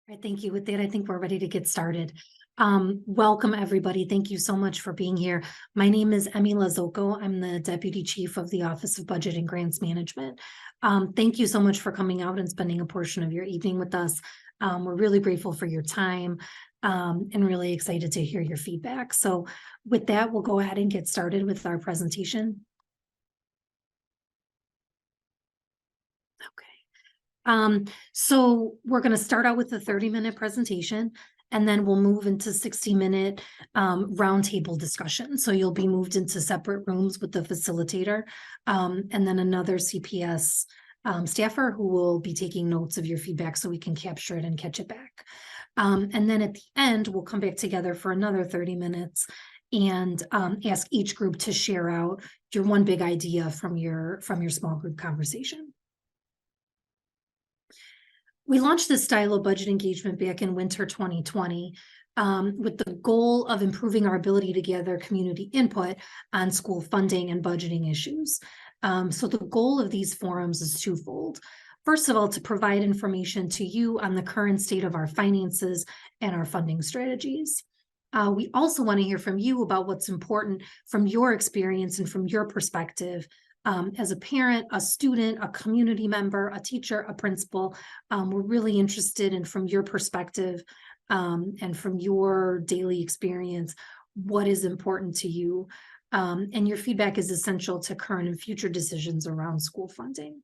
right, thank you. With that, I think we're ready to get started. Welcome, everybody. Thank you so much for being here. My name is Emmy Lazoko. I'm the Deputy Chief of the Office of Budget and Grants Management. Thank you so much for coming out and spending a portion of your evening with us. We're really grateful for your time and really excited to hear your feedback. So with that, we'll go ahead and get started with our presentation. So we're going to start out with a 30-minute presentation, and then we'll move into 60-minute roundtable discussion. So you'll be moved into separate rooms with the facilitator, and then another CPS staffer who will be taking notes of your feedback so we can capture it and catch it back. And then at the end, we'll come back together for another 30 minutes and ask each group to share out your one big idea from your small group conversation. We launched this style of budget engagement back in winter 2020 with the goal of improving our ability to gather community input on school funding and budgeting issues. So the goal of these forums is twofold. First of all, to provide information to you on the current state of our finances and our funding strategies. We also want to hear from you about what's important from your experience and from your perspective as a parent, a student, a community member, a teacher, a principal. We're really interested in, from your perspective and from your daily experience, what is important to you. And your feedback is essential to current and future decisions around school funding.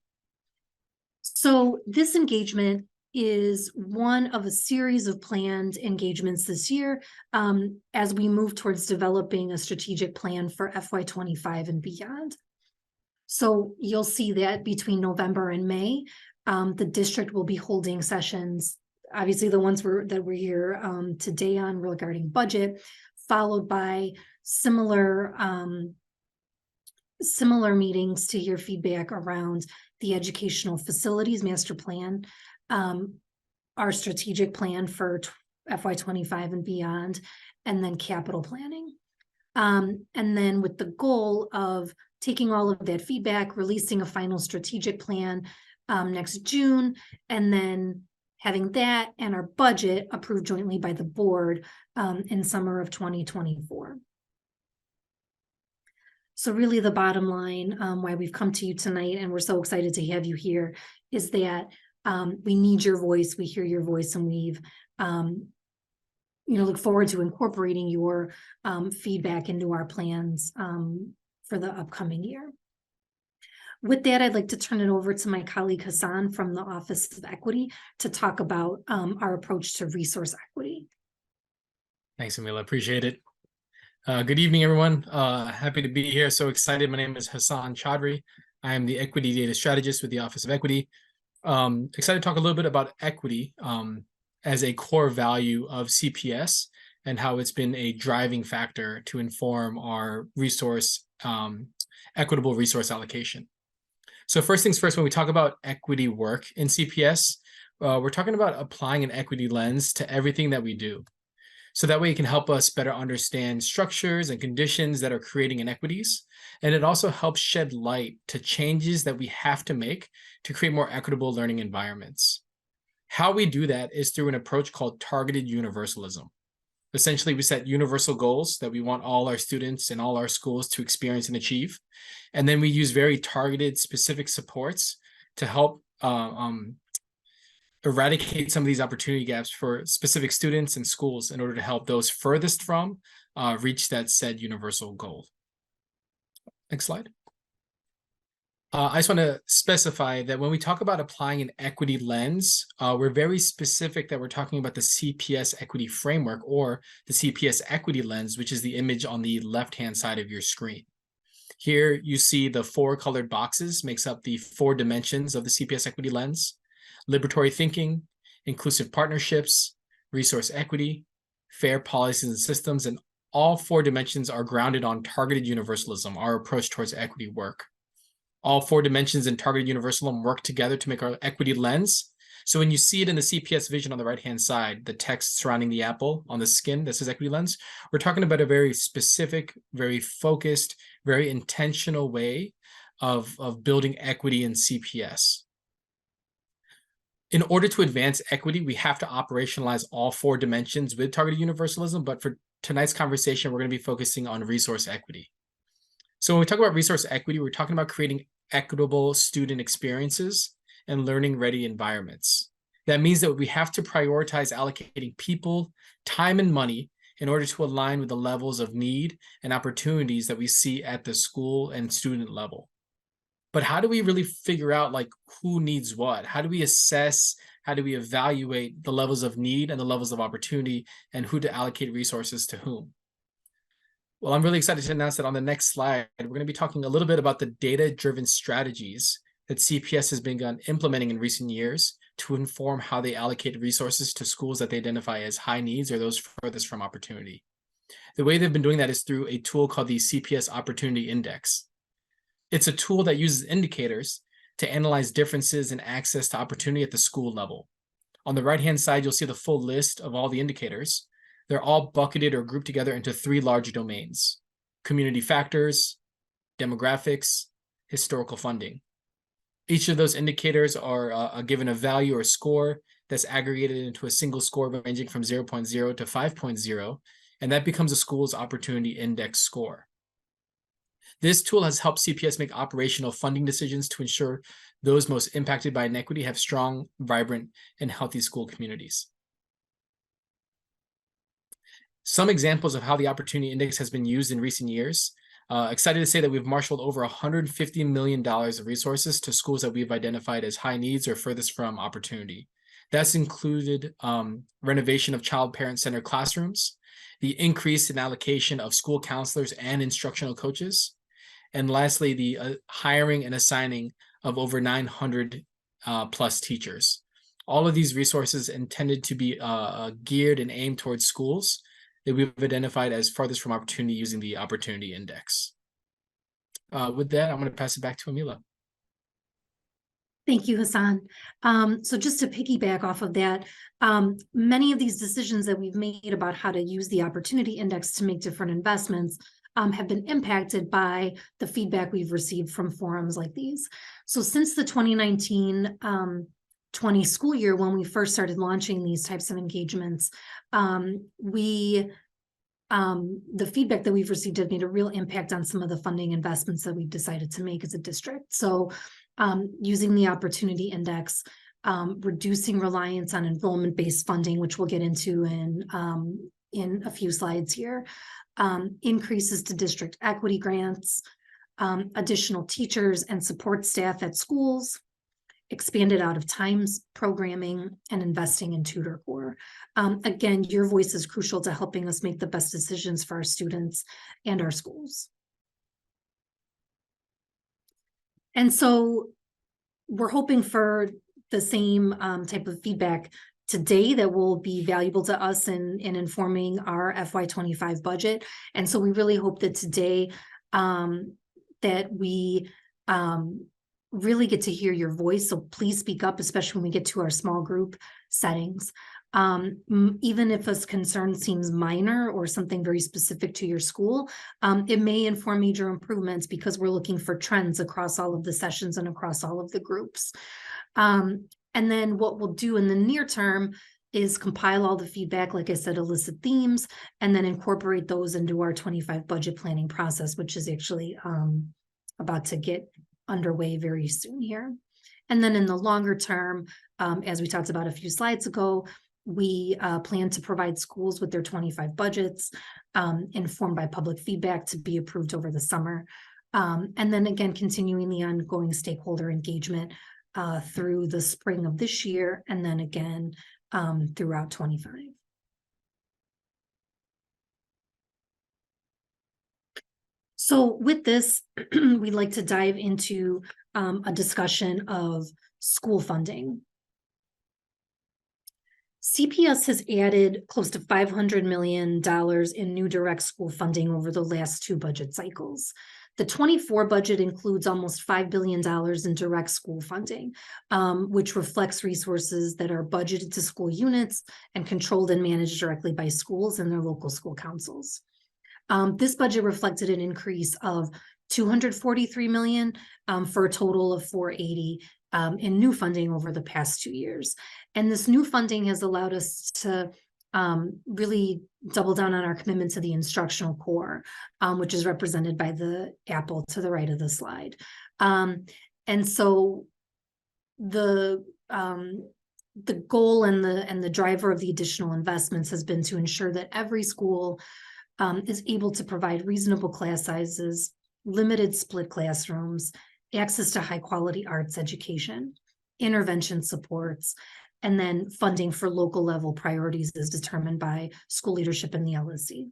So this engagement is one of a series of planned engagements this year as we move towards developing a strategic plan for FY25 and beyond. So you'll see that between November and May, the district will be holding sessions, obviously the ones that we're here today on regarding budget, followed by similar meetings to hear feedback around the educational facilities master plan, our strategic plan for FY25 and beyond, and then capital planning. And then with the goal of taking all of that feedback, releasing a final strategic plan next June, and then having that and our budget approved jointly by the board in summer of 2024. So really the bottom line why we've come to you tonight, and we're so excited to have you here, is that we need your voice, we hear your voice, and we've look forward to incorporating your feedback into our plans for the upcoming year. With that, I'd like to turn it over to my colleague Hassan from the Office of Equity to talk about our approach to resource equity. Thanks, Emila. Appreciate it. Good evening, everyone. Happy to be here. So excited. My name is Hassan Chaudhry. I am the Equity Data Strategist with the Office of Equity. Excited to talk a little bit about equity as a core value of CPS and how it's been a driving factor to inform our equitable resource allocation. So first things first, when we talk about equity work in CPS, we're talking about applying an equity lens to everything that we do. So that way it can help us better understand structures and conditions that are creating inequities. And it also helps shed light to changes that we have to make to create more equitable learning environments. How we do that is through an approach called targeted universalism. Essentially, we set universal goals that we want all our students and all our schools to experience and achieve. And then we use very targeted, specific supports to help eradicate some of these opportunity gaps for specific students and schools in order to help those furthest from reach that said universal goal. Next slide. I just want to specify that when we talk about applying an equity lens, we're very specific that we're talking about the CPS equity framework, or the CPS equity lens, which is the image on the left-hand side of your screen. Here you see the 4 colored boxes makes up the 4 dimensions of the CPS equity lens: liberatory thinking, inclusive partnerships, resource equity, fair policies and systems, and all 4 dimensions are grounded on targeted universalism, our approach towards equity work. All 4 dimensions in targeted universalism work together to make our equity lens. So when you see it in the CPS vision on the right-hand side, the text surrounding the apple on the skin that says equity lens, we're talking about a very specific, very focused, very intentional way of building equity in CPS. In order to advance equity, we have to operationalize all 4 dimensions with targeted universalism, but for tonight's conversation, we're going to be focusing on resource equity. So when we talk about resource equity, we're talking about creating equitable student experiences and learning-ready environments. That means that we have to prioritize allocating people, time, and money in order to align with the levels of need and opportunities that we see at the school and student level. But how do we really figure out like who needs what? How do we assess, how do we evaluate the levels of need and the levels of opportunity and who to allocate resources to whom? Well, I'm really excited to announce that on the next slide, we're going to be talking a little bit about the data-driven strategies that CPS has begun implementing in recent years to inform how they allocate resources to schools that they identify as high needs or those furthest from opportunity. The way they've been doing that is through a tool called the CPS Opportunity Index. It's a tool that uses indicators to analyze differences in access to opportunity at the school level. On the right-hand side, you'll see the full list of all the indicators. They're all bucketed or grouped together into 3 large domains: community factors, demographics, historical funding. Each of those indicators are given a value or a score that's aggregated into a single score ranging from 0.0 to 5.0, and that becomes a school's opportunity index score. This tool has helped CPS make operational funding decisions to ensure those most impacted by inequity have strong, vibrant, and healthy school communities. Some examples of how the Opportunity Index has been used in recent years. Excited to say that we've marshaled over $150 million of resources to schools that we've identified as high needs or furthest from opportunity. That's included renovation of child parent-centered classrooms, the increase in allocation of school counselors and instructional coaches, and lastly, the hiring and assigning of over 900 plus teachers. All of these resources intended to be geared and aimed towards schools that we've identified as farthest from opportunity using the Opportunity Index. With that, I'm going to pass it back to Amila. Thank you, Hassan. So just to piggyback off of that, many of these decisions that we've made about how to use the Opportunity Index to make different investments have been impacted by the feedback we've received from forums like these. So since the 2019-20 school year, when we first started launching these types of engagements, the feedback that we've received has made a real impact on some of the funding investments that we've decided to make as a district. So using the Opportunity Index, reducing reliance on enrollment-based funding, which we'll get into in a few slides here, increases to district equity grants, additional teachers and support staff at schools, expanded out of times programming, and investing in tutor corps. Again, your voice is crucial to helping us make the best decisions for our students and our schools. And so we're hoping for the same type of feedback today that will be valuable to us in informing our FY25 budget. And so we really hope that today that we really get to hear your voice. So please speak up, especially when we get to our small group settings. Even if a concern seems minor or something very specific to your school, it may inform major improvements because we're looking for trends across all of the sessions and across all of the groups. And then what we'll do in the near term is compile all the feedback, like I said, elicit themes, and then incorporate those into our 25 budget planning process, which is actually about to get underway very soon here. And then in the longer term, as we talked about a few slides ago, we plan to provide schools with their 25 budgets informed by public feedback to be approved over the summer. And then again, continuing the ongoing stakeholder engagement through the spring of this year, and then again throughout 25. So with this, we'd like to dive into a discussion of school funding. CPS has added close to $500 million in new direct school funding over the last 2 budget cycles. The 24 budget includes almost $5 billion in direct school funding, which reflects resources that are budgeted to school units and controlled and managed directly by schools and their local school councils. This budget reflected an increase of $243 million, for a total of $480 in new funding over the past 2 years. And this new funding has allowed us to really double down on our commitment to the instructional core, which is represented by the apple to the right of the slide. And so the goal and the driver of the additional investments has been to ensure that every school is able to provide reasonable class sizes, limited split classrooms, access to high quality arts education, intervention supports, and then funding for local level priorities is determined by school leadership and the LSC.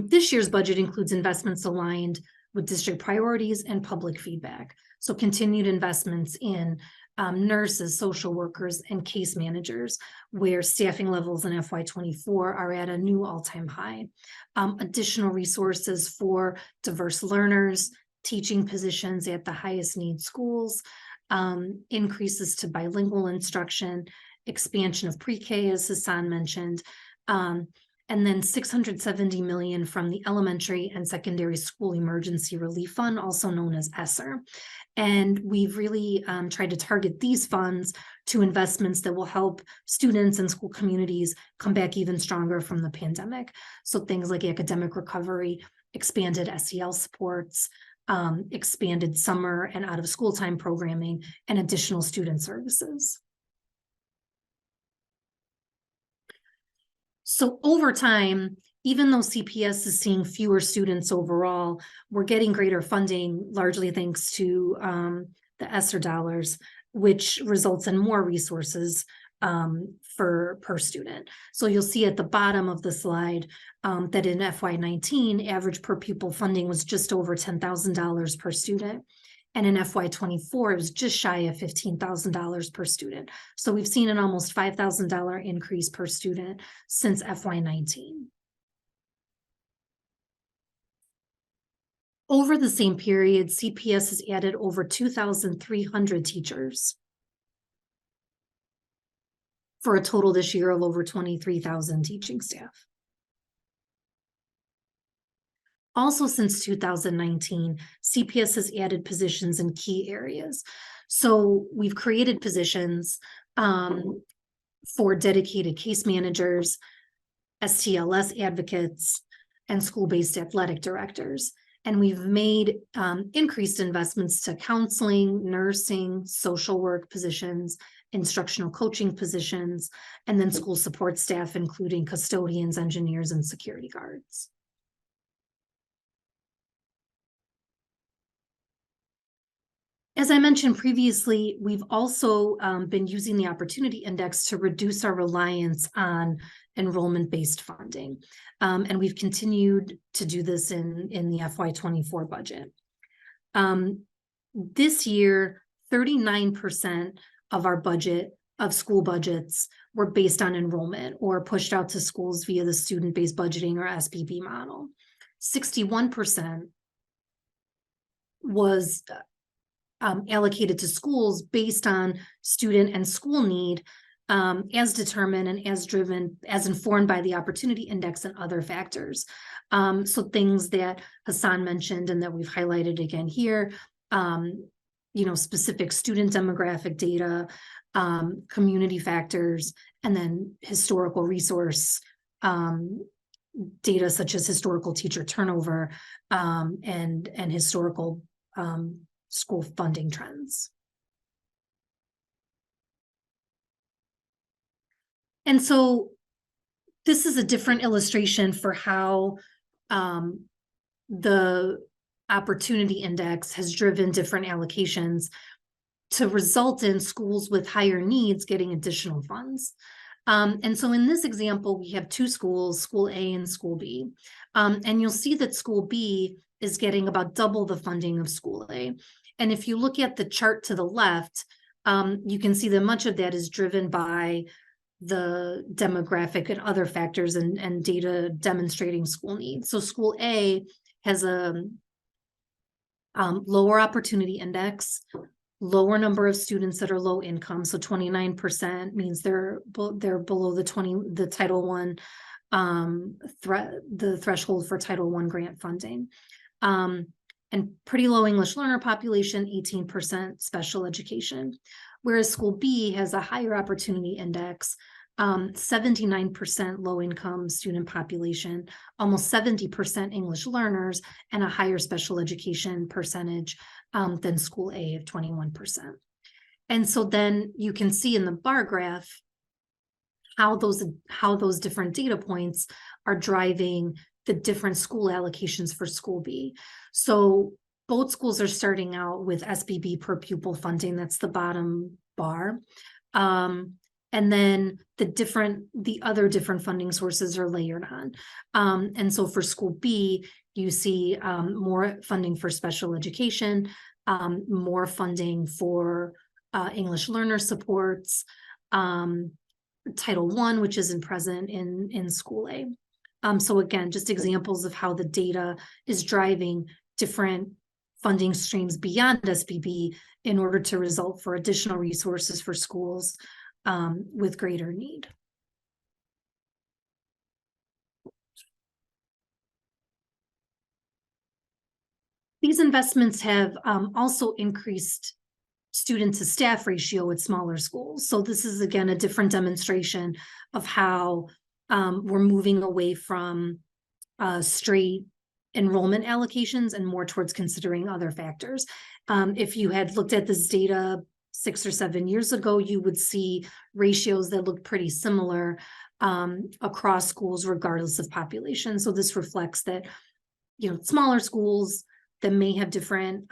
This year's budget includes investments aligned with district priorities and public feedback. So continued investments in nurses, social workers, and case managers, where staffing levels in FY24 are at a new all-time high. Additional resources for diverse learners, teaching positions at the highest need schools, increases to bilingual instruction, expansion of pre-K, as Hassan mentioned, and then $670 million from the Elementary and Secondary School Emergency Relief Fund, also known as ESSER. And we've really tried to target these funds to investments that will help students and school communities come back even stronger from the pandemic. So things like academic recovery, expanded SEL supports, expanded summer and out of school time programming, and additional student services. So over time, even though CPS is seeing fewer students overall, we're getting greater funding, largely thanks to the ESSER dollars, which results in more resources per student. So you'll see at the bottom of the slide that in FY19, average per pupil funding was just over $10,000 per student. And in FY24, it was just shy of $15,000 per student. So we've seen an almost $5,000 increase per student since FY19. Over the same period, CPS has added over 2,300 teachers for a total this year of over 23,000 teaching staff. Also, since 2019, CPS has added positions in key areas. So we've created positions for dedicated case managers, STLS advocates, and school-based athletic directors. And we've made increased investments to counseling, nursing, social work positions, instructional coaching positions, and then school support staff, including custodians, engineers, and security guards. As I mentioned previously, we've also been using the Opportunity Index to reduce our reliance on enrollment-based funding. And we've continued to do this in the FY24 budget. This year, 39% of our budget, of school budgets, were based on enrollment or pushed out to schools via the student-based budgeting or SBB model. 61% was allocated to schools based on student and school need, as determined and as informed by the Opportunity Index and other factors. So things that Hassan mentioned and that we've highlighted again here, specific student demographic data, community factors, and then historical resource data such as historical teacher turnover and historical school funding trends. And so this is a different illustration for how the Opportunity Index has driven different allocations to result in schools with higher needs getting additional funds. And so in this example, we have two schools, School A and School B. And you'll see that School B is getting about double the funding of School A. And if you look at the chart to the left, you can see that much of that is driven by the demographic and other factors and data demonstrating school needs. So School A has a lower Opportunity Index, lower number of students that are low income. So 29% means they're below the Title the threshold for Title I grant funding. And pretty low English learner population, 18% special education. Whereas school B has a higher opportunity index, 79% low income student population, almost 70% English learners, and a higher special education percentage than school A of 21%. And so then you can see in the bar graph how those different data points are driving the different school allocations for school B. So both schools are starting out with SBB per pupil funding. That's the bottom bar. And then the other different funding sources are layered on. And so for school B, you see more funding for special education, more funding for English learner supports, Title I, which isn't present in school A. So again, just examples of how the data is driving different funding streams beyond SBB in order to result for additional resources for schools with greater need. These investments have also increased student to staff ratio at smaller schools. So this is, again, a different demonstration of how we're moving away from straight enrollment allocations and more towards considering other factors. If you had looked at this data 6 or 7 years ago, you would see ratios that look pretty similar across schools, regardless of population. So this reflects that, smaller schools that may have different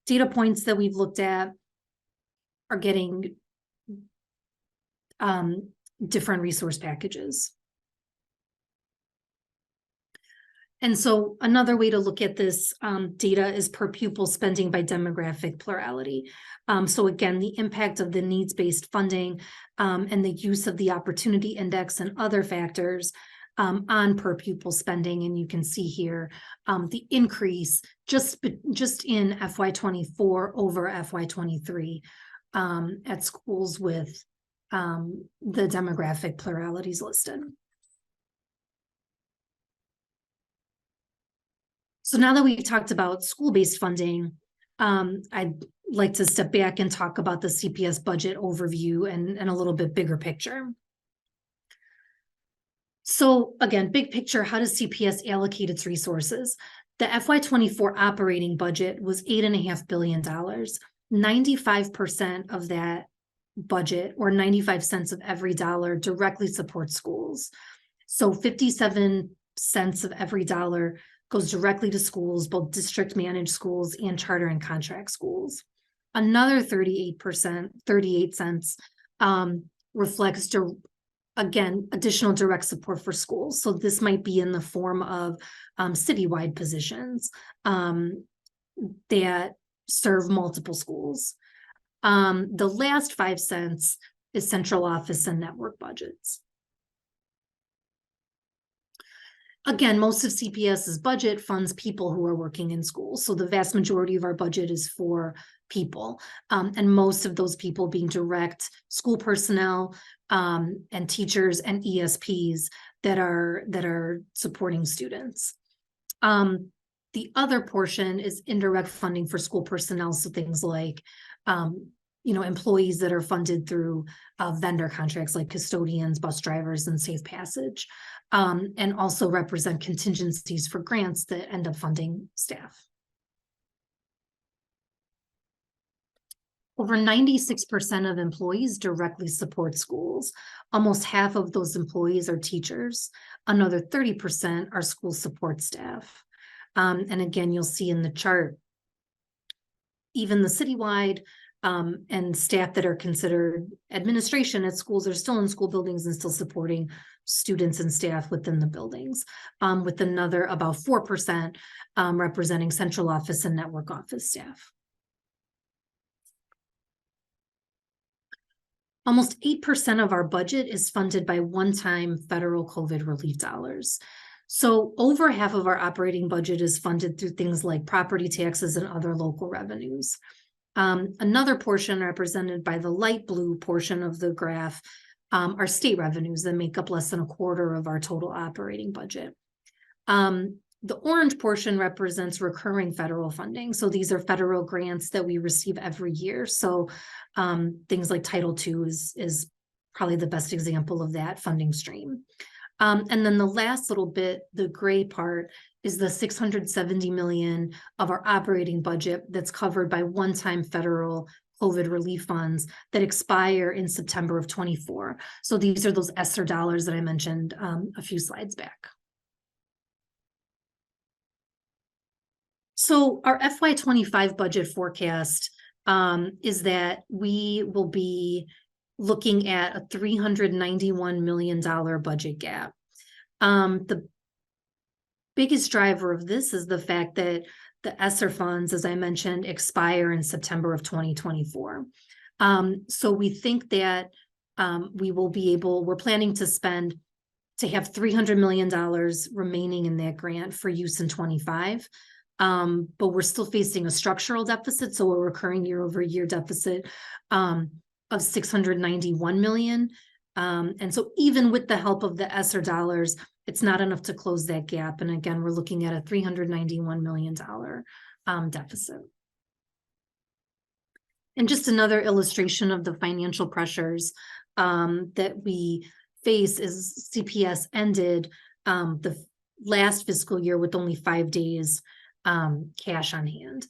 data points that we've looked at are getting different resource packages. And so another way to look at this data is per pupil spending by demographic plurality. So again, the impact of the needs-based funding and the use of the opportunity index and other factors on per pupil spending. And you can see here the increase just in FY24 over FY23 at schools with the demographic pluralities listed. So now that we've talked about school-based funding, I'd like to step back and talk about the CPS budget overview and a little bit bigger picture. So again, big picture, how does CPS allocate its resources? The FY24 operating budget was $8.5 billion. 95% of that budget, or 95 cents of every dollar, directly supports schools. So 57 cents of every dollar goes directly to schools, both district managed schools and charter and contract schools. Another 38 cents reflects, again, additional direct support for schools. So this might be in the form of citywide positions that serve multiple schools. The last 5 cents is central office and network budgets. Again, most of CPS's budget funds people who are working in schools. So the vast majority of our budget is for people, and most of those people being direct school personnel and teachers and ESPs that are supporting students. The other portion is indirect funding for school personnel. So things like, employees that are funded through vendor contracts like custodians, bus drivers, and safe passage, and also represent contingencies for grants that end up funding staff. Over 96% of employees directly support schools. Almost half of those employees are teachers. Another 30% are school support staff. And again, you'll see in the chart, even the citywide and staff that are considered administration at schools are still in school buildings and still supporting students and staff within the buildings, with another about 4% representing central office and network office staff. Almost 8% of our budget is funded by one-time federal COVID relief dollars. So over half of our operating budget is funded through things like property taxes and other local revenues. Another portion represented by the light blue portion of the graph are state revenues that make up less than a quarter of our total operating budget. The orange portion represents recurring federal funding. So these are federal grants that we receive every year. So things like Title II is probably the best example of that funding stream. And then the last little bit, the gray part, is the $670 million of our operating budget that's covered by one-time federal COVID relief funds that expire in September of 24. So these are those ESSER dollars that I mentioned a few slides back. So our FY25 budget forecast is that we will be looking at a $391 million budget gap. The biggest driver of this is the fact that the ESSER funds, as I mentioned, expire in September of 2024. So we think that we're planning to have $300 million remaining in that grant for use in 25. But we're still facing a structural deficit, so a recurring year-over-year deficit of $691 million. And so even with the help of the ESSER dollars, it's not enough to close that gap. And again, we're looking at a $391 million deficit. And just another illustration of the financial pressures that we face is CPS ended the last fiscal year with only 5 days cash on hand,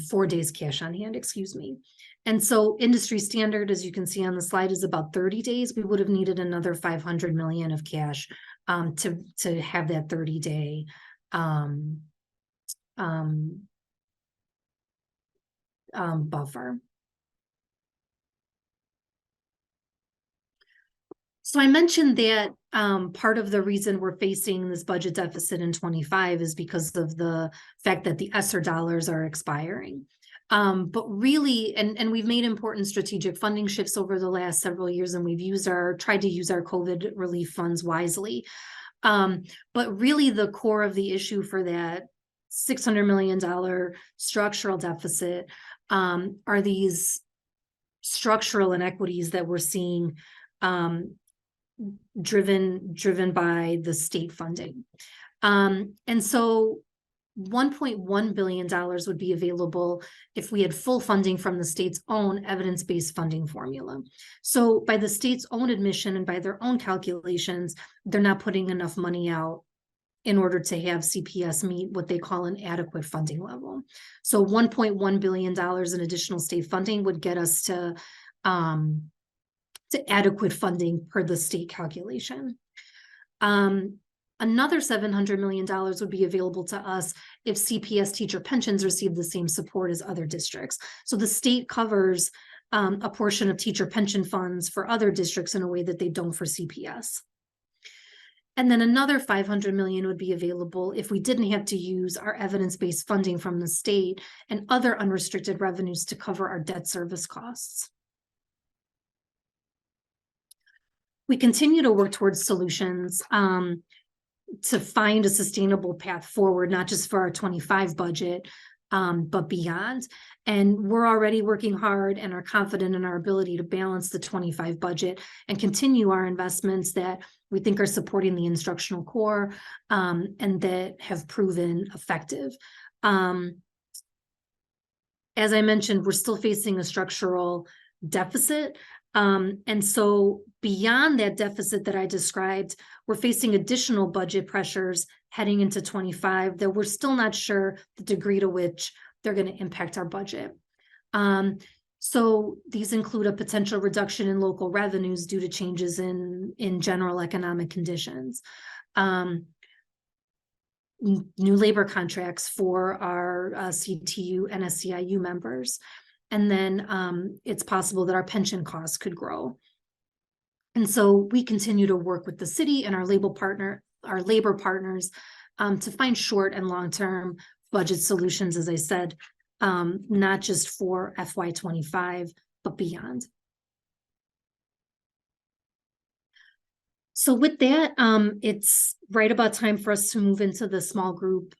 4 days cash on hand, excuse me. And so industry standard, as you can see on the slide, is about 30 days. We would have needed another 500 million of cash to have that 30-day buffer. So I mentioned that part of the reason we're facing this budget deficit in 25 is because of the fact that the ESSER dollars are expiring. But really, and we've made important strategic funding shifts over the last several years, and we've tried to use our COVID relief funds wisely. But really the core of the issue for that $600 million structural deficit are these structural inequities that we're seeing driven by the state funding. And so $1.1 billion would be available if we had full funding from the state's own evidence-based funding formula. So by the state's own admission and by their own calculations, they're not putting enough money out in order to have CPS meet what they call an adequate funding level. So $1.1 billion in additional state funding would get us to adequate funding per the state calculation. Another $700 million would be available to us if CPS teacher pensions receive the same support as other districts. So the state covers a portion of teacher pension funds for other districts in a way that they don't for CPS. And then another $500 million would be available if we didn't have to use our evidence-based funding from the state and other unrestricted revenues to cover our debt service costs. We continue to work towards solutions to find a sustainable path forward, not just for our 25 budget, but beyond. And we're already working hard and are confident in our ability to balance the 25 budget and continue our investments that we think are supporting the instructional core and that have proven effective. As I mentioned, we're still facing a structural deficit. And so beyond that deficit that I described, we're facing additional budget pressures heading into 25 that we're still not sure the degree to which they're going to impact our budget. So these include a potential reduction in local revenues due to changes in general economic conditions, new labor contracts for our CTU and SEIU members. And then it's possible that our pension costs could grow. And so we continue to work with the city and our labor partners to find short and long-term budget solutions, as I said, not just for FY25, but beyond. So with that, it's right about time for us to move into the small group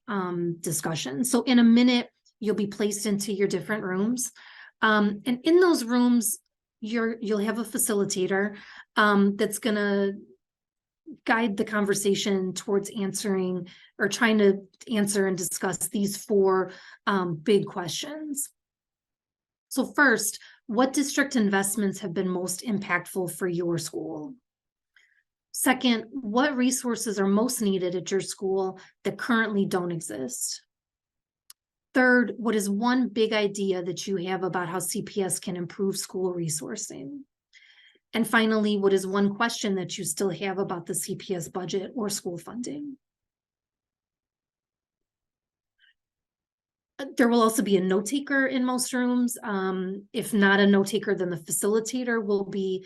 discussion. So in a minute, you'll be placed into your different rooms. And in those rooms, you'll have a facilitator that's gonna guide the conversation towards answering or trying to answer and discuss these four big questions. So first, what district investments have been most impactful for your school? Second, what resources are most needed at your school that currently don't exist? Third, what is one big idea that you have about how CPS can improve school resourcing? And finally, what is one question that you still have about the CPS budget or school funding? There will also be a note taker in most rooms. If not a note taker, then the facilitator will be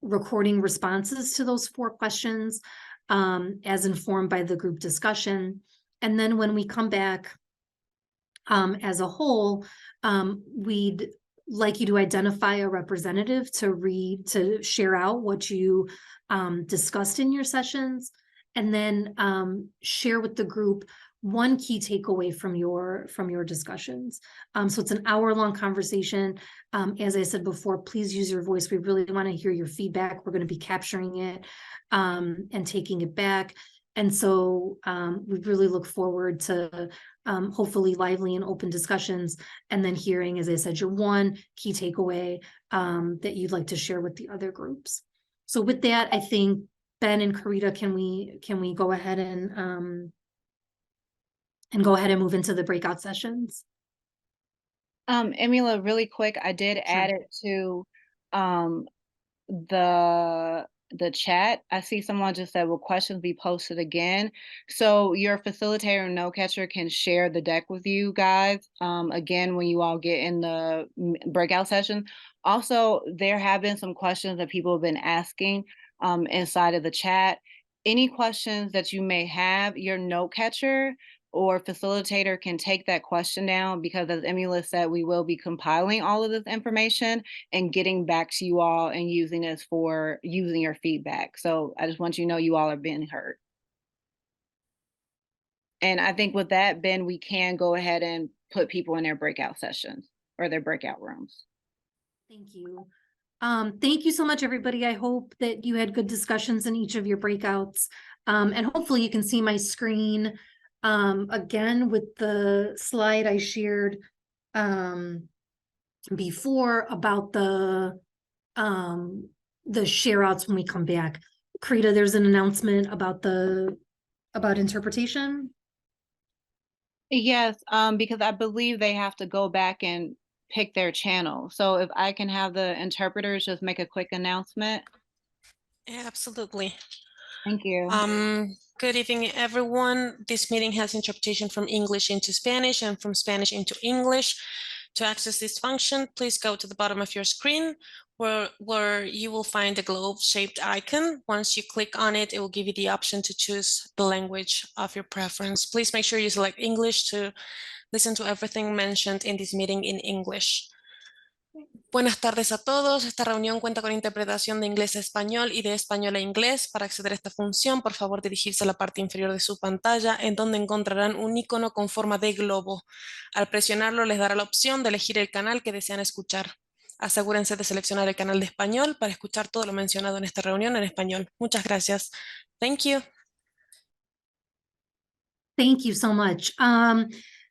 recording responses to those four questions as informed by the group discussion. And then when we come back as a whole, we'd like you to identify a representative to share out what you discussed in your sessions, and then share with the group one key takeaway from your discussions. So it's an hour-long conversation. As I said before, please use your voice. We really want to hear your feedback. We're going to be capturing it and taking it back. And so we really look forward to hopefully lively and open discussions, and then hearing, as I said, your one key takeaway that you'd like to share with the other groups. So with that, I think Ben and Karita, can we go ahead and move into the breakout sessions? Emila, really quick, I did add it to the chat. I see someone just said, will questions be posted again? So your facilitator and note catcher can share the deck with you guys again when you all get in the breakout session. Also, there have been some questions that people have been asking inside of the chat. Any questions that you may have, your note catcher or facilitator can take that question down, because as Emila said, we will be compiling all of this information and getting back to you all and using this for using your feedback. So I just want you to know you all are being heard. And I think with that, Ben, we can go ahead and put people in their breakout sessions or their breakout rooms. Thank you. Thank you so much, everybody. I hope that you had good discussions in each of your breakouts. And hopefully you can see my screen again with the slide I shared before about the share outs when we come back. Karita, there's an announcement about interpretation. Yes, because I believe they have to go back and pick their channel. So if I can have the interpreters just make a quick announcement. Yeah, absolutely. Thank you. Good evening, everyone. This meeting has interpretation from English into Spanish and from Spanish into English. To access this function, please go to the bottom of your screen where you will find the globe-shaped icon. Once you click on it, it will give you the option to choose the language of your preference. Please make sure you select English to listen to everything mentioned in this meeting in English. Buenas tardes a todos. Esta reunión cuenta con interpretación de inglés a español y de español a inglés. Para acceder a esta función, por favor dirigirse a la parte inferior de su pantalla, en donde encontrarán un icono con forma de globo. Al presionarlo, les dará la opción de elegir el canal que desean escuchar. Asegúrense de seleccionar el canal de español para escuchar todo lo mencionado en esta reunión en español. Muchas gracias. Thank you. Thank you so much.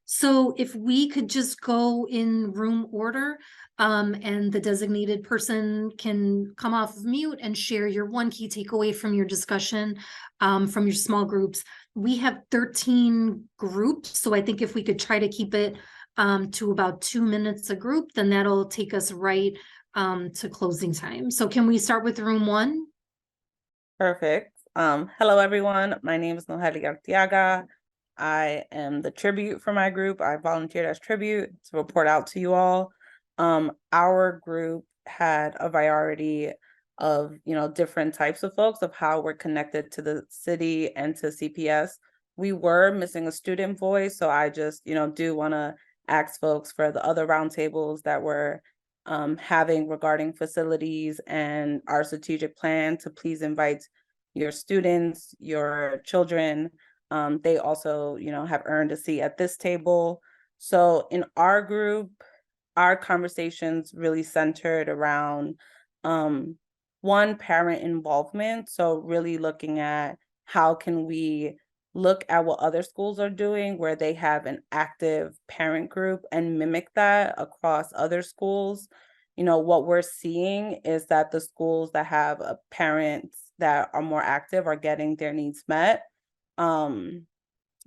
So if we could just go in room order, and the designated person can come off of mute and share your one key takeaway from your discussion, from your small groups. We have 13 groups, so I think if we could try to keep it to about 2 minutes a group, then that'll take us right to closing time. So can we start with room 1? Perfect. Hello, everyone. My name is Noheli Artiaga. I am the tribute for my group. I volunteered as tribute to report out to you all. Our group had a variety of, different types of folks of how we're connected to the city and to CPS. We were missing a student voice, so I just, do want to ask folks for the other roundtables that we're having regarding facilities and our strategic plan to please invite your students, your children. They also, have earned a seat at this table. So in our group, our conversations really centered around one, parent involvement. So really looking at how can we look at what other schools are doing where they have an active parent group and mimic that across other schools. You know, what we're seeing is that the schools that have parents that are more active are getting their needs met.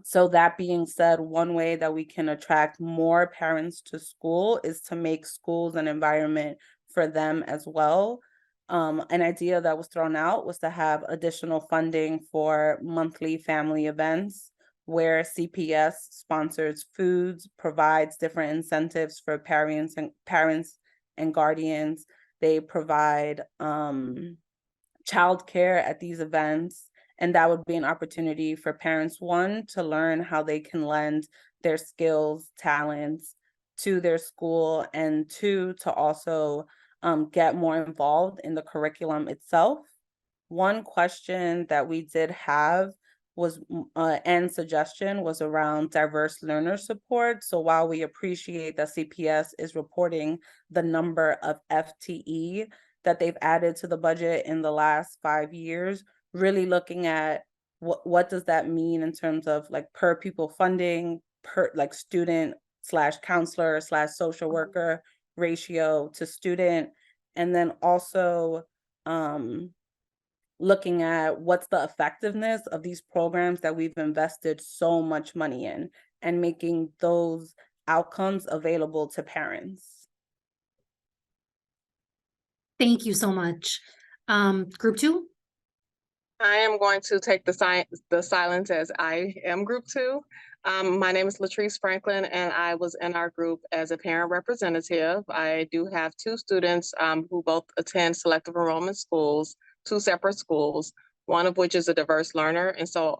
So that being said, one way that we can attract more parents to school is to make schools an environment for them as well. An idea that was thrown out was to have additional funding for monthly family events where CPS sponsors foods, provides different incentives for parents and guardians. They provide childcare at these events. And that would be an opportunity for parents, one, to learn how they can lend their skills, talents to their school, and two, to also get more involved in the curriculum itself. One question that we did have was and suggestion was around diverse learner support. So while we appreciate that CPS is reporting the number of FTE that they've added to the budget in the last 5 years, really looking at what does that mean in terms of like per pupil funding, per like student / counselor / social worker ratio to student, and then also looking at what's the effectiveness of these programs that we've invested so much money in and making those outcomes available to parents. Thank you so much. Group 2? I am going to take the silence as I am group 2. My name is Latrice Franklin, and I was in our group as a parent representative. I do have 2 students who both attend selective enrollment schools, 2 separate schools, one of which is a diverse learner. And so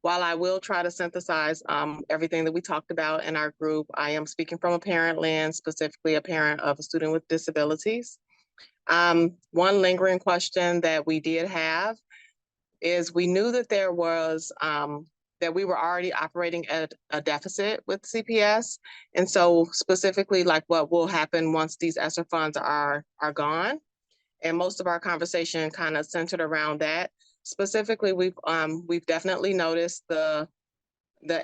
while I will try to synthesize everything that we talked about in our group, I am speaking from a parent lens, specifically a parent of a student with disabilities. One lingering question that we did have is we knew that there was that we were already operating at a deficit with CPS. And so specifically like what will happen once these ESSER funds are gone. And most of our conversation kind of centered around that. Specifically, we've definitely noticed the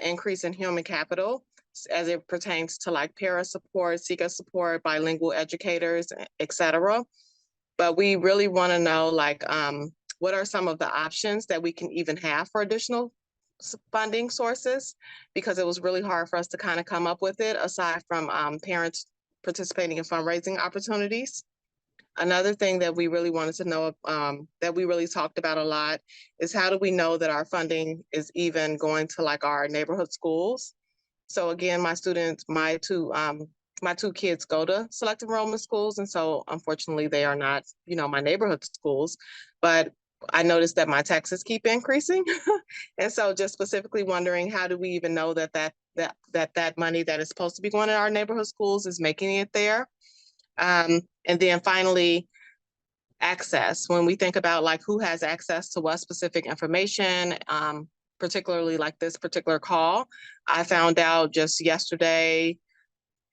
increase in human capital as it pertains to like para support, SICA support, bilingual educators, et cetera. But we really want to know like what are some of the options that we can even have for additional funding sources, because it was really hard for us to kind of come up with it aside from parents participating in fundraising opportunities. Another thing that we really wanted to know, that we really talked about a lot, is how do we know that our funding is even going to like our neighborhood schools? So again, my two kids go to selective enrollment schools, and so unfortunately they are not, my neighborhood schools, but I noticed that my taxes keep increasing. And so just specifically wondering, how do we even know that money that is supposed to be going to our neighborhood schools is making it there? And then finally, access. When we think about like who has access to what specific information, particularly like this particular call, I found out just yesterday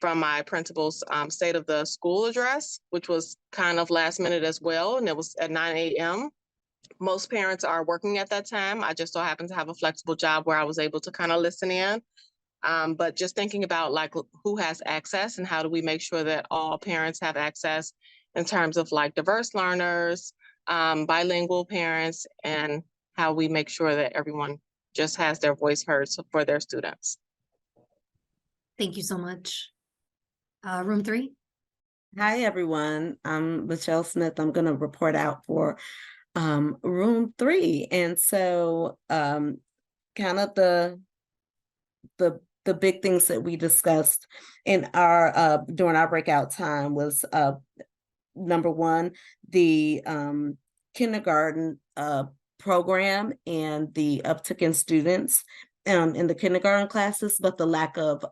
from my principal's state of the school address, which was kind of last minute as well, and it was at 9 a.m. Most parents are working at that time. I just so happen to have a flexible job where I was able to kind of listen in. But just thinking about like who has access and how do we make sure that all parents have access in terms of like diverse learners, bilingual parents, and how we make sure that everyone just has their voice heard for their students. Thank you so much. Room 3? Hi, everyone. I'm Michelle Smith. I'm going to report out for room 3. And so kind of the big things that we discussed in our during our breakout time was number 1, the kindergarten program and the uptick in students in the kindergarten classes, but the lack of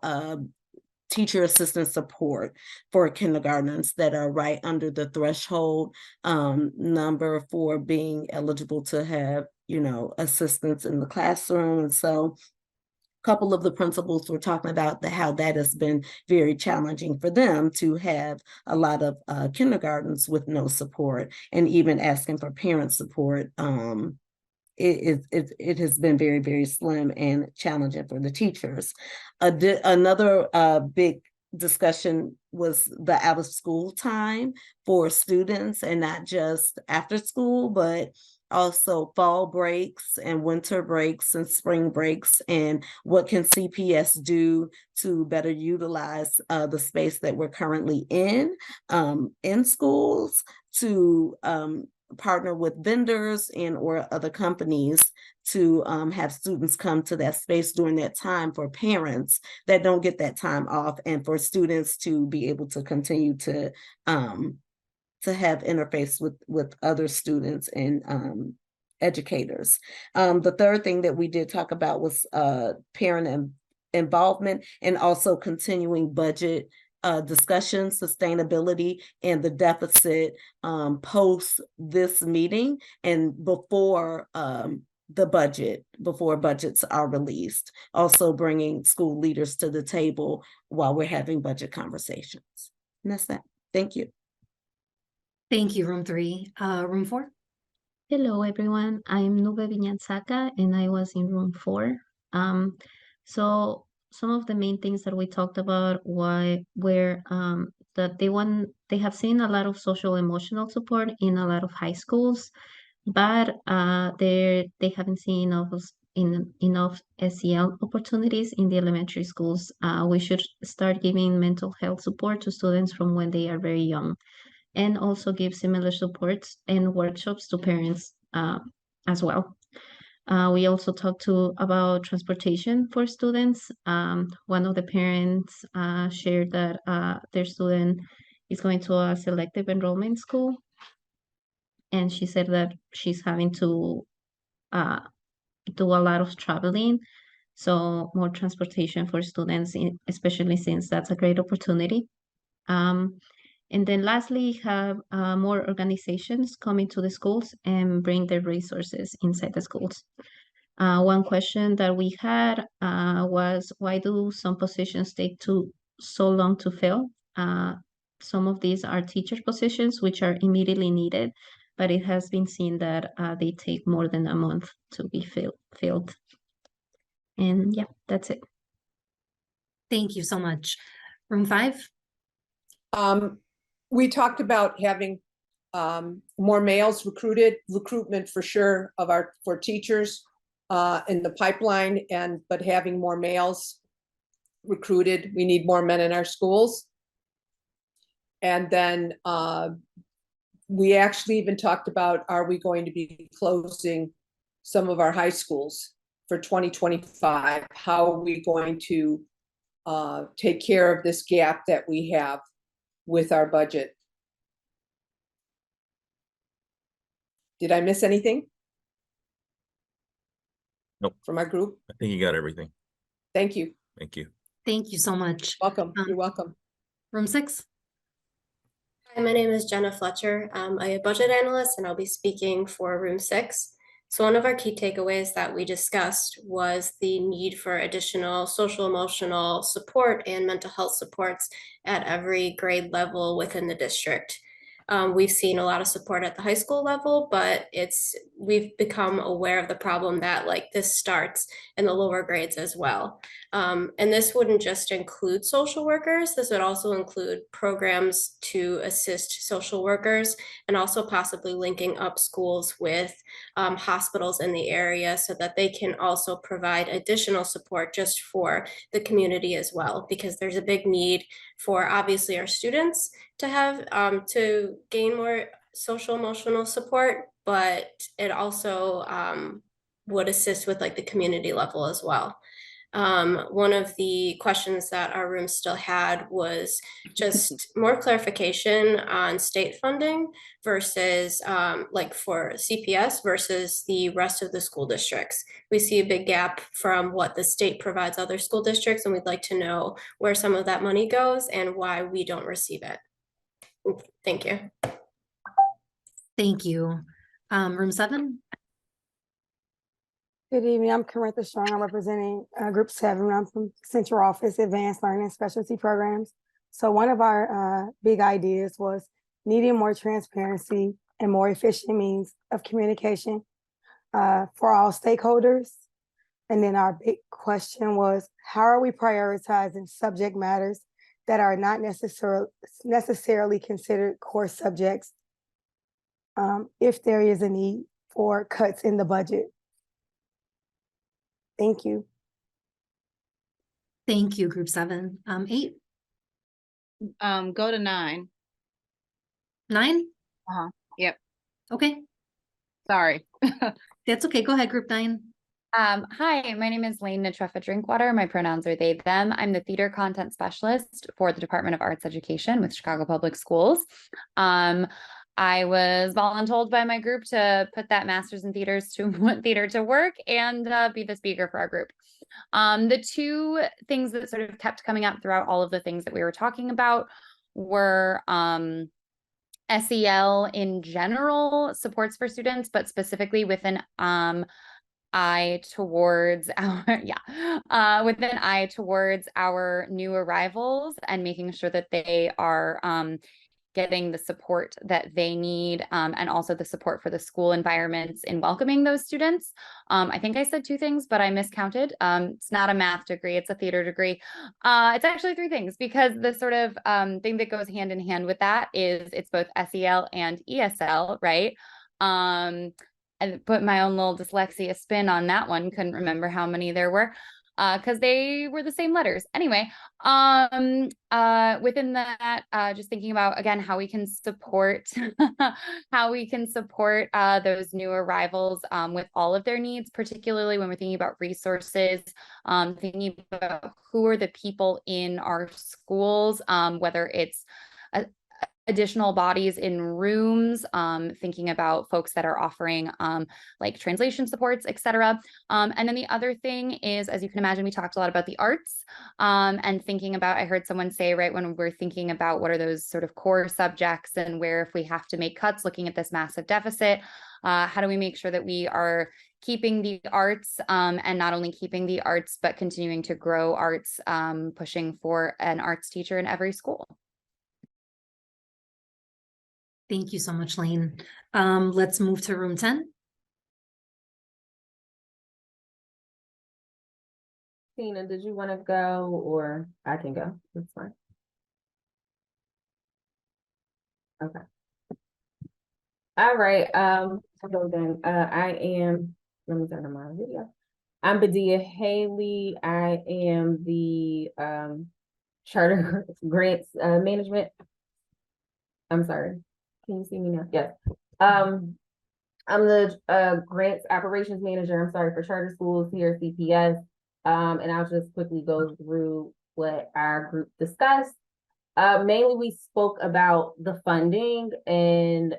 teacher assistant support for kindergartners that are right under the threshold number for being eligible to have, assistance in the classroom. And so couple of the principals were talking about how that has been very challenging for them to have a lot of kindergartens with no support, and even asking for parent support. It has been very, very slim and challenging for the teachers. Another big discussion was the out of school time for students, and not just after school, but also fall breaks and winter breaks and spring breaks, and what can CPS do to better utilize the space that we're currently in schools, to partner with vendors and or other companies to have students come to that space during that time, for parents that don't get that time off, and for students to be able to continue to have interface with other students and educators. The third thing that we did talk about was parent involvement, and also continuing budget discussion, sustainability, and the deficit post this meeting and before before budgets are released. Also bringing school leaders to the table while we're having budget conversations. And that's that. Thank you. Thank you, room 3. Room 4. Hello, everyone. I'm Nube Viñanzaca, and I was in room 4. So some of the main things that we talked about were that they have seen a lot of social emotional support in a lot of high schools, but they haven't seen enough SEL opportunities in the elementary schools. We should start giving mental health support to students from when they are very young, and also give similar supports and workshops to parents as well. We also talked about transportation for students. One of the parents shared that their student is going to a selective enrollment school, and she said that she's having to do a lot of traveling, so more transportation for students, especially since that's a great opportunity. And then lastly, have more organizations come into the schools and bring their resources inside the schools. One question that we had was, why do some positions take so long to fill? Some of these are teacher positions, which are immediately needed, but it has been seen that they take more than a month to be filled. And yeah, that's it. Thank you so much. Room 5. We talked about having more males recruitment for sure for teachers in the pipeline, but having more males recruited. We need more men in our schools. And then we actually even talked about, are we going to be closing some of our high schools for 2025? How are we going to take care of this gap that we have with our budget? Did I miss anything? Nope. From our group? I think you got everything. Thank you. Thank you. Thank you so much. Welcome. You're welcome. Room 6. Hi, my name is Jenna Fletcher. I'm a budget analyst, and I'll be speaking for room 6. So one of our key takeaways that we discussed was the need for additional social emotional support and mental health supports at every grade level within the district. We've seen a lot of support at the high school level, but we've become aware of the problem that this starts in the lower grades as well. And this wouldn't just include social workers. This would also include programs to assist social workers, and also possibly linking up schools with hospitals in the area so that they can also provide additional support just for the community as well, because there's a big need for obviously our students to have to gain more social emotional support, but it also would assist with the community level as well. One of the questions that our room still had was just more clarification on state funding versus for CPS versus the rest of the school districts. We see a big gap from what the state provides other school districts, and we'd like to know where some of that money goes and why we don't receive it. Thank you. Thank you. Room 7. Good evening. I'm Caretha Strong. I'm representing Group 7. I'm from Central Office Advanced Learning and Specialty Programs. So one of our big ideas was needing more transparency and more efficient means of communication for all stakeholders. And then our big question was, how are we prioritizing subject matters that are not necessarily considered core subjects if there is a need for cuts in the budget? Thank you. Thank you, Group 7. 8, Go to 9. 9? Yep. Okay, Sorry. that's okay. Go ahead, Group 9. Hi, my name is Lane Natrefa Drinkwater. My pronouns are they, them. I'm the theater content specialist for the Department of Arts Education with Chicago Public Schools. I was voluntold by my group to put that master's in theater to work and be the speaker for our group. The two things that sort of kept coming up throughout all of the things that we were talking about were SEL in general, supports for students, but specifically with an eye towards our with an eye towards our new arrivals and making sure that they are getting the support that they need, and also the support for the school environments in welcoming those students. I think I said 2 things, but I miscounted. It's not a math degree, it's a theater degree. It's actually 3 things, because the sort of thing that goes hand in hand with that is it's both SEL and ESL, right? And put my own little dyslexia spin on that one. Couldn't remember how many there were, because they were the same letters. Anyway, within that, just thinking about, again, how we can support those new arrivals with all of their needs, particularly when we're thinking about resources, thinking about who are the people in our schools, whether it's additional bodies in rooms, thinking about folks that are offering like translation supports, etc. And then the other thing is, as you can imagine, we talked a lot about the arts, and thinking about, I heard someone say, right, when we're thinking about what are those sort of core subjects and where if we have to make cuts, looking at this massive deficit, how do we make sure that we are keeping the arts, and not only keeping the arts, but continuing to grow arts, pushing for an arts teacher in every school. Thank you so much, Lane. Let's move to room 10. Tina, did you want to go, or I can go? That's fine. Okay. All right. So then I am, let me turn on my video. I'm Badia Haley. I am the charter grants management. I'm sorry. Can you see me now? Yes. I'm the grants operations manager, I'm sorry, for charter schools here at CPS. And I'll just quickly go through what our group discussed. Mainly we spoke about the funding and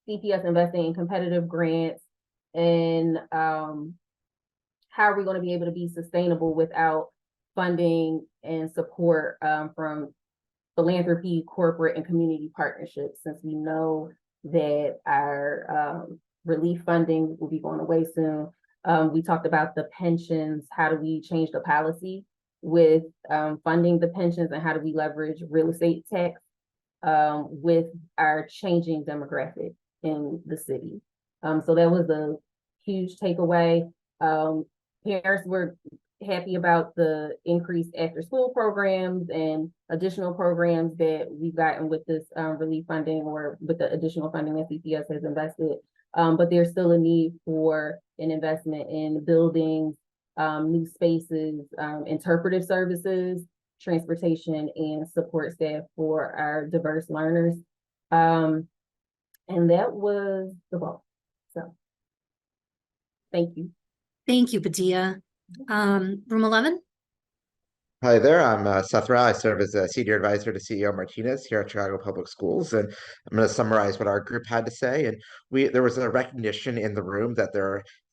CPS investing in competitive grants and how are we going to be able to be sustainable without funding and support from philanthropy, corporate, and community partnerships, since we know that our relief funding will be going away soon. We talked about the pensions. How do we change the policy with funding the pensions, and how do we leverage real estate tax with our changing demographic in the city? So that was a huge takeaway. Parents were happy about the increased after school programs and additional programs that we've gotten with this relief funding, or with the additional funding that CPS has invested. But there's still a need for an investment in buildings, new spaces, interpretive services, transportation, and support staff for our diverse learners. And that was the bulk. So thank you. Thank you, Badia. Room 11. Hi there, I'm Seth Rao. I serve as a senior advisor to CEO Martinez here at Chicago Public Schools, and I'm going to summarize what our group had to say. And there was a recognition in the room that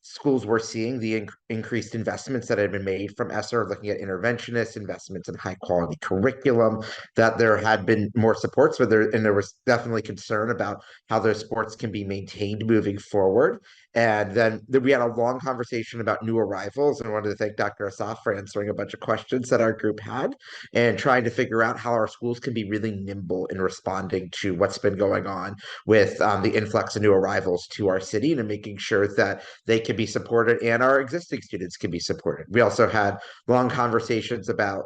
schools were seeing the increased investments that had been made from ESSER, looking at interventionists, investments in high quality curriculum, that there had been more supports, but there was definitely concern about how those supports can be maintained moving forward. And then we had a long conversation about new arrivals, and I wanted to thank Dr. Asaf for answering a bunch of questions that our group had and trying to figure out how our schools can be really nimble in responding to what's been going on with the influx of new arrivals to our city, and making sure that they can be supported and our existing students can be supported. We also had long conversations about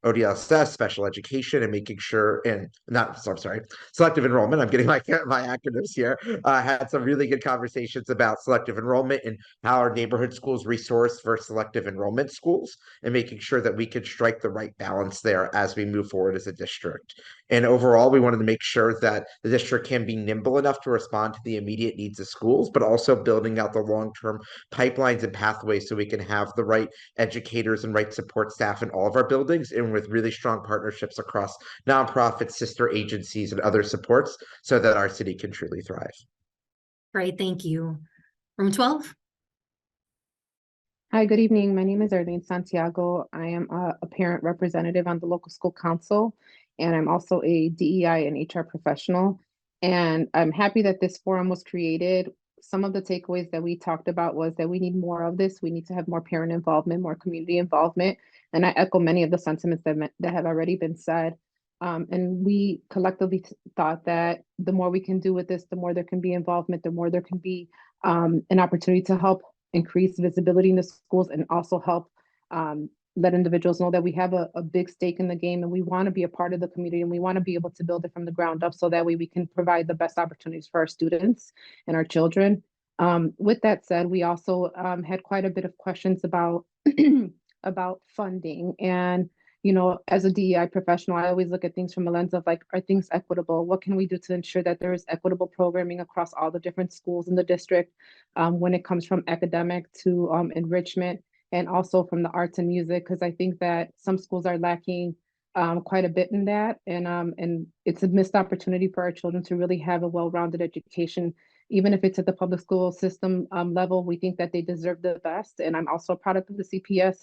ODSS, special education, and making sure, and not, so I'm sorry, selective enrollment. I'm getting my acronyms here. Had some really good conversations about selective enrollment and how our neighborhood schools resource versus selective enrollment schools, and making sure that we could strike the right balance there as we move forward as a district. And overall, we wanted to make sure that the district can be nimble enough to respond to the immediate needs of schools, but also building out the long-term pipelines and pathways so we can have the right educators and right support staff in all of our buildings, and with really strong partnerships across nonprofits, sister agencies, and other supports so that our city can truly thrive. Great, thank you. Room 12? Hi, good evening. My name is Arlene Santiago. I am a parent representative on the local school council, and I'm also a DEI and HR professional. And I'm happy that this forum was created. Some of the takeaways that we talked about was that we need more of this. We need to have more parent involvement, more community involvement. And I echo many of the sentiments that have already been said. And we collectively thought that the more we can do with this, the more there can be involvement, the more there can be an opportunity to help increase visibility in the schools, and also help let individuals know that we have a big stake in the game, and we want to be a part of the community, and we want to be able to build it from the ground up so that way we can provide the best opportunities for our students and our children. With that said, we also had quite a bit of questions about about funding. And you know, as a DEI professional, I always look at things from a lens of like, are things equitable? What can we do to ensure that there is equitable programming across all the different schools in the district, when it comes from academic to enrichment, and also from the arts and music? Because I think that some schools are lacking quite a bit in that, and it's a missed opportunity for our children to really have a well-rounded education. Even if it's at the public school system level, we think that they deserve the best. And I'm also a product of the CPS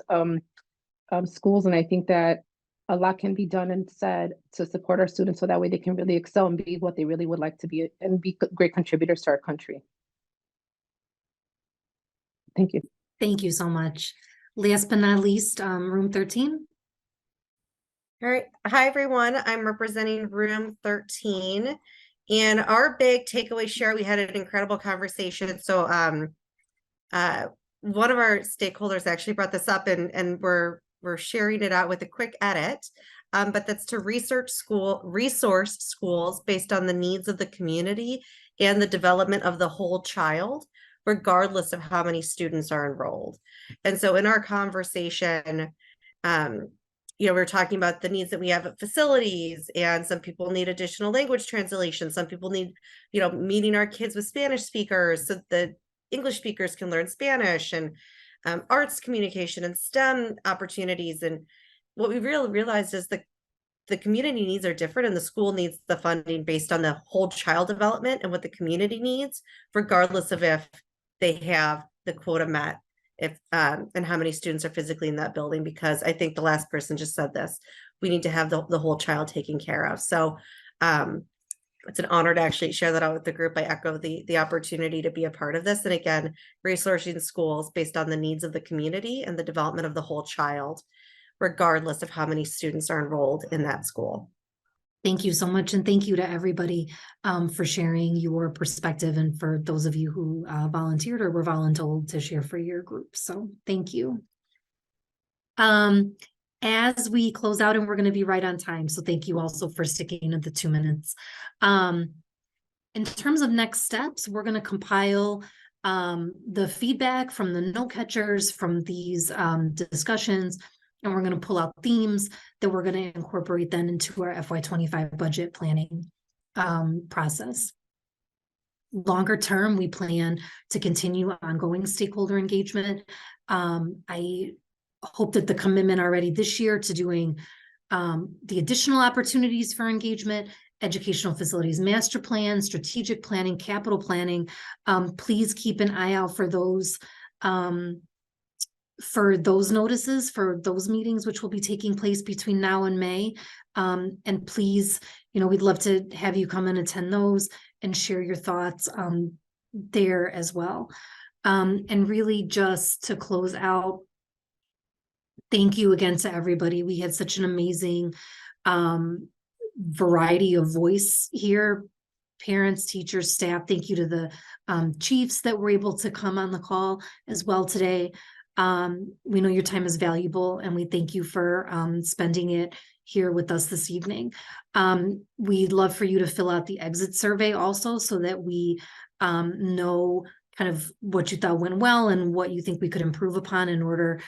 schools, and I think that a lot can be done and said to support our students so that way they can really excel and be what they really would like to be, and be great contributors to our country. Thank you. Thank you so much. Last but not least, room 13. All right. Hi, everyone. I'm representing room 13. And our big takeaway share, we had an incredible conversation. So one of our stakeholders actually brought this up, and we're sharing it out with a quick edit. But that's to resource schools based on the needs of the community and the development of the whole child, regardless of how many students are enrolled. And so in our conversation, you know, we're talking about the needs that we have at facilities, and some people need additional language translation. Some people need, you know, meeting our kids with Spanish speakers so the English speakers can learn Spanish, and arts communication and STEM opportunities. And what we really realized is that the community needs are different, and the school needs the funding based on the whole child development and what the community needs, regardless of if they have the quota met, if and how many students are physically in that building. Because I think the last person just said this, we need to have the whole child taken care of. So it's an honor to actually share that out with the group. I echo the opportunity to be a part of this. And again, resourcing schools based on the needs of the community and the development of the whole child, regardless of how many students are enrolled in that school. Thank you so much. And thank you to everybody for sharing your perspective, and for those of you who volunteered or were voluntold to share for your group. So thank you. As we close out, and we're going to be right on time, so thank you also for sticking at the 2 minutes. In terms of next steps, we're going to compile the feedback from the note catchers from these discussions, and we're going to pull out themes that we're going to incorporate then into our FY25 budget planning process. Longer term, we plan to continue ongoing stakeholder engagement. I hope that the commitment already this year to doing the additional opportunities for engagement, educational facilities master plan, strategic planning, capital planning. Please keep an eye out for those notices for those meetings, which will be taking place between now and May. And please, you know, we'd love to have you come and attend those and share your thoughts. there as well. And really just to close out, thank you again to everybody. We had such an amazing variety of voice here. Parents, teachers, staff, thank you to the chiefs that were able to come on the call as well today. We know your time is valuable and we thank you for spending it here with us this evening. We'd love for you to fill out the exit survey also so that we know kind of what you thought went well and what you think we could improve upon in order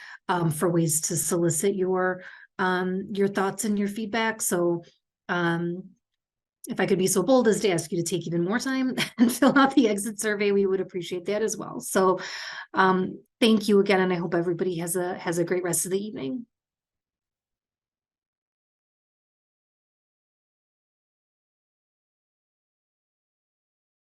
for ways to solicit your thoughts and your feedback. So if I could be so bold as to ask you to take even more time and fill out the exit survey, we would appreciate that as well. So thank you again, and I hope everybody has a great rest of the evening.